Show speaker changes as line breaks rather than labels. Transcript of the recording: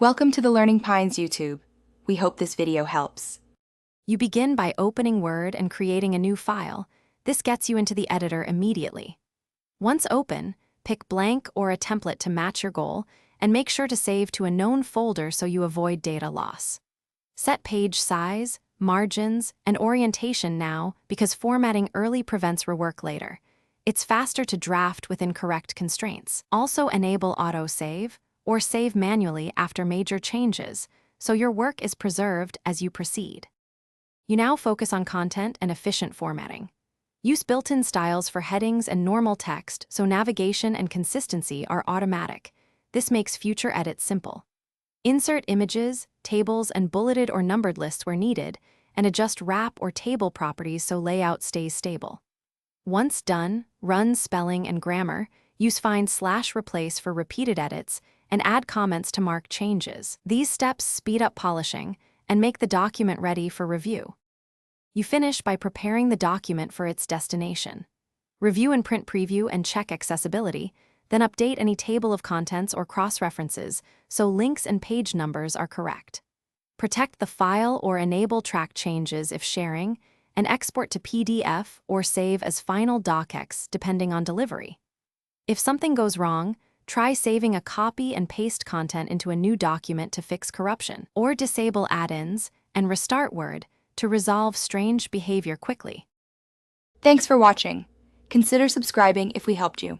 Welcome to the Learning Pines YouTube. We hope this video helps.
You begin by opening Word and creating a new file. This gets you into the editor immediately. Once open, pick blank or a template to match your goal, and make sure to save to a known folder so you avoid data loss. Set page size, margins, and orientation now because formatting early prevents rework later. It's faster to draft with incorrect constraints. Also enable autosave or save manually after major changes, so your work is preserved as you proceed. You now focus on content and efficient formatting. Use built-in styles for headings and normal text so navigation and consistency are automatic. This makes future edits simple. Insert images, tables, and bulleted or numbered lists where needed, and adjust wrap or table properties so layout stays stable. Once done, run spelling and grammar, use find/replace for repeated edits, and add comments to mark changes. These steps speed up polishing and make the document ready for review. You finish by preparing the document for its destination. Review and print preview and check accessibility, then update any table of contents or cross-references so links and page numbers are correct. Protect the file or enable track changes if sharing, and export to PDF or save as final docx depending on delivery. If something goes wrong, try saving a copy and paste content into a new document to fix corruption, or disable add-ins and restart Word to resolve strange behavior quickly.
Thanks for watching. Consider subscribing if we helped you.